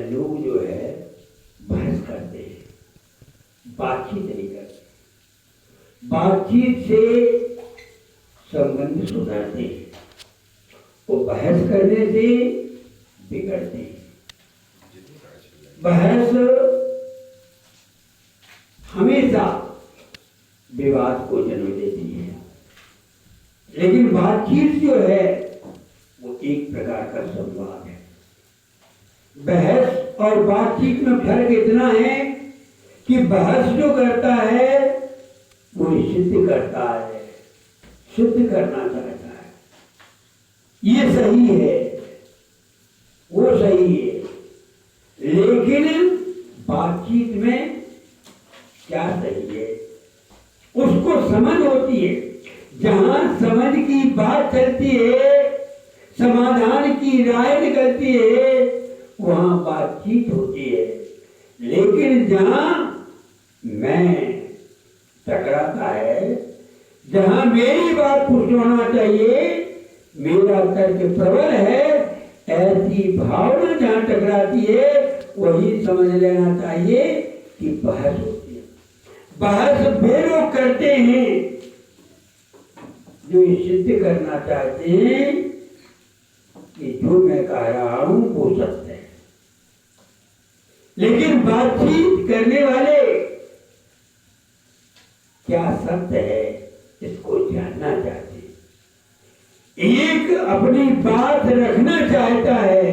लोग जो है बहस करते हैं, बातचीत नहीं करते। बातचीत से संबंध सुधरते हैं, वो बहस करने से बिगड़ते हैं। बहस हमेशा विवाद को जन्म देती है, लेकिन बातचीत जो है वो एक प्रकार का संवाद है। बहस और बातचीत में फर्क इतना है कि बहस जो करता है वो सिद्ध करता है, सिद्ध करना चाहता है, ये सही है, वो सही है। लेकिन बातचीत में क्या सही है उसको समझ होती है। जहां समझ की बात चलती है, समाधान की राय निकलती है, वहां बातचीत होती है। लेकिन जहां मैं टकराता है, जहां मेरी बात पुष्ट होना चाहिए, मेरा तर्क प्रबल है, ऐसी भावना जहां टकराती है वही समझ लेना चाहिए कि बहस होती है। बहस वे लोग करते हैं जो ये सिद्ध करना चाहते हैं कि जो मैं कह रहा हूं वो सत्य है। लेकिन बातचीत करने वाले क्या सत्य है इसको जानना चाहते हैं। एक अपनी बात रखना चाहता है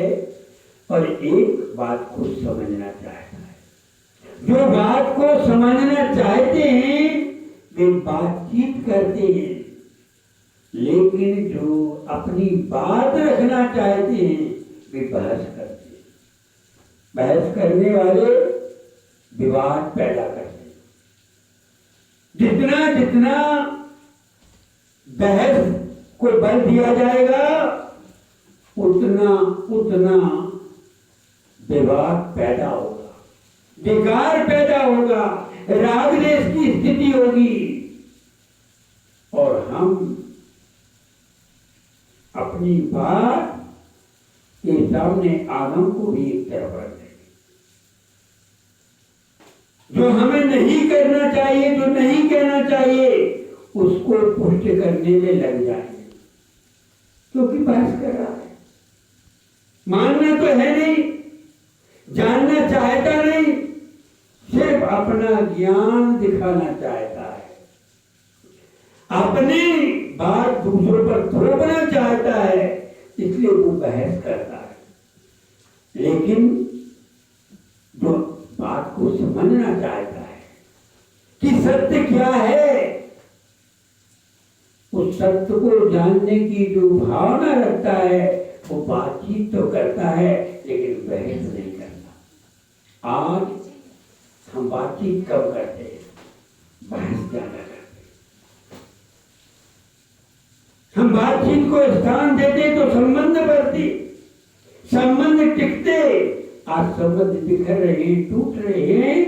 और एक बात को समझना चाहता है। जो बात को समझना चाहते हैं वे बातचीत करते हैं, लेकिन जो अपनी बात रखना चाहते हैं वे बहस करते हैं। बहस करने वाले विवाद पैदा करते हैं। जितना जितना बहस को बल दिया जाएगा उतना उतना विवाद पैदा होगा, विकार पैदा होगा, राग द्वेष की स्थिति होगी और हम अपनी बात के सामने आगम को भी एक तरफ रख देंगे। जो हमें नहीं करना चाहिए, जो नहीं कहना चाहिए, उसको पुष्ट करने में लग जाएंगे, क्योंकि बहस कर रहा है। मानना तो है नहीं, जानना चाहता नहीं, सिर्फ अपना ज्ञान दिखाना चाहता है, अपनी बात दूसरों पर थोपना चाहता है, इसलिए वो बहस करता है। लेकिन जो बात को समझना चाहता है कि सत्य क्या है, उस सत्य को जानने की जो भावना रखता है वो बातचीत तो करता है लेकिन बहस नहीं करता। आज हम बातचीत कम करते हैं, बहस ज्यादा करते हैं। हम बातचीत को स्थान देते तो संबंध बढ़ते, संबंध टिकते। आज संबंध बिखर रहे हैं, टूट रहे हैं।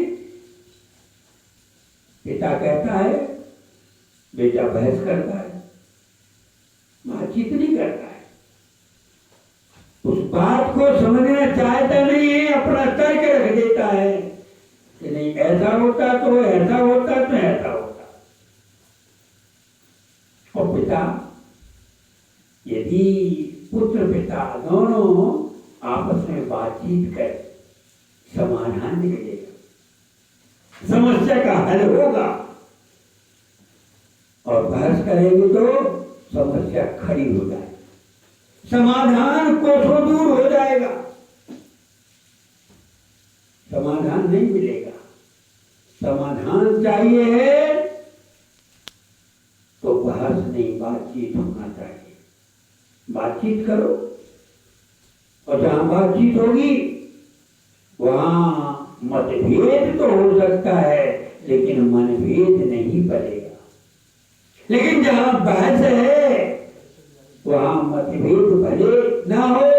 पिता कहता है, बेटा बहस करता है, बातचीत नहीं करता है। उस बात को समझना चाहता नहीं है, अपना तर्क रख देता है कि नहीं ऐसा होता तो ऐसा होता तो ऐसा होता। और पिता, यदि पुत्र पिता दोनों आपस में बातचीत कर समाधान निकलेगा, समस्या का हल होगा। और बहस करेंगे तो समस्या खड़ी हो जाएगी, समाधान कोसों दूर हो जाएगा, समाधान नहीं मिलेगा। समाधान चाहिए है तो बहस नहीं, बातचीत होना चाहिए। बातचीत करो और जहां बातचीत होगी वहां मतभेद तो हो सकता है लेकिन मनभेद नहीं बनेगा। लेकिन जहां बहस है वहां मतभेद भले ना हो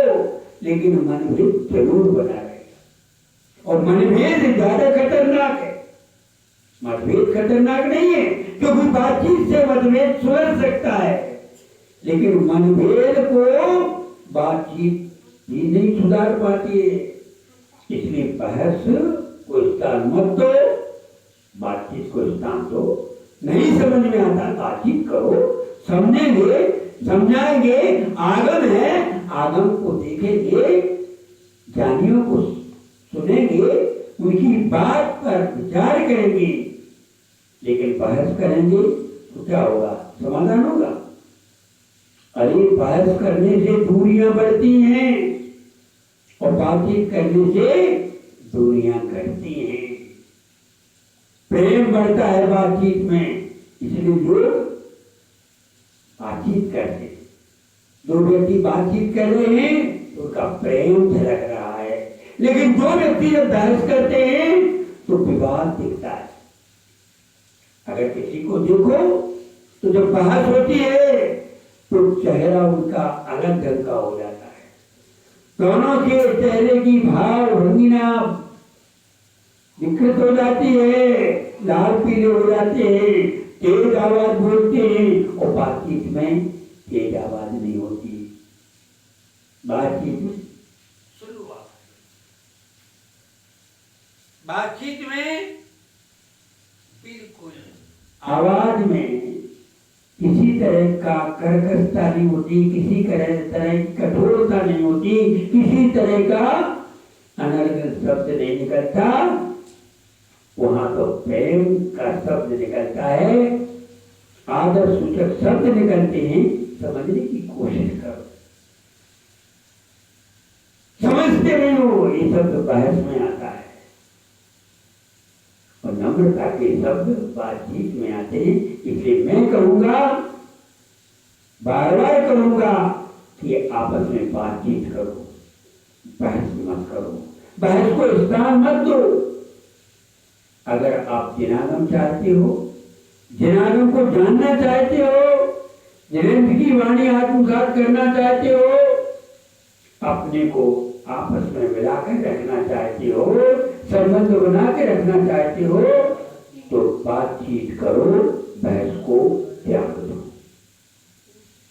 लेकिन मनभेद जरूर बना रहेगा। और मनभेद ज्यादा खतरनाक है, मतभेद खतरनाक नहीं है, क्योंकि बातचीत से मतभेद सुलझ सकता है, लेकिन मनभेद को बातचीत भी नहीं सुधार पाती है। इसलिए बहस को स्थान मत दो, बातचीत को स्थान दो। नहीं समझ में आता बातचीत करो, समझेंगे, समझाएंगे। आगम है, आगम को देखेंगे, ज्ञानियों को सुनेंगे, उनकी बात पर विचार करेंगे। लेकिन बहस करेंगे तो क्या होगा? समाधान होगा? अरे बहस करने से दूरियां बढ़ती हैं और बातचीत करने से दूरियां घटती हैं। प्रेम बढ़ता है बातचीत में, इसलिए लोग बातचीत करते हैं। दो व्यक्ति बातचीत कर रहे हैं तो उनका प्रेम झलक रहा है। लेकिन दो व्यक्ति जब बहस करते हैं तो विवाद दिखता है। अगर किसी को देखो तो जब बहस होती है तो चेहरा उनका अलग ढंग का हो जाता है। दोनों के चेहरे की भाव भंगिमा विकृत हो जाती है, लाल पीले हो जाते हैं, तेज आवाज बोलते हैं और बातचीत में तेज आवाज नहीं होती। बातचीत में सुनो, बातचीत में बिल्कुल आवाज में किसी तरह का कर्कशता नहीं होती, किसी तरह की कठोरता नहीं होती, किसी तरह का अनर्गल शब्द नहीं निकलता। वहां तो प्रेम का शब्द निकलता है, आदर सूचक शब्द निकलते हैं। समझने की कोशिश करो, समझते नहीं हो, ये शब्द बहस में आता है और नम्रता के शब्द बातचीत में आते हैं। इसलिए मैं कहूंगा, बार बार कहूंगा कि आपस में बातचीत करो, बहस मत करो, बहस को स्थान मत दो। अगर आप जिनागम चाहते हो, जिनागम को जानना चाहते हो, जिनेन्द्र की वाणी आत्मसात करना चाहते हो, अपने को आपस में मिलाकर रखना चाहते हो, संबंध बना के रखना चाहते हो, तो बातचीत करो,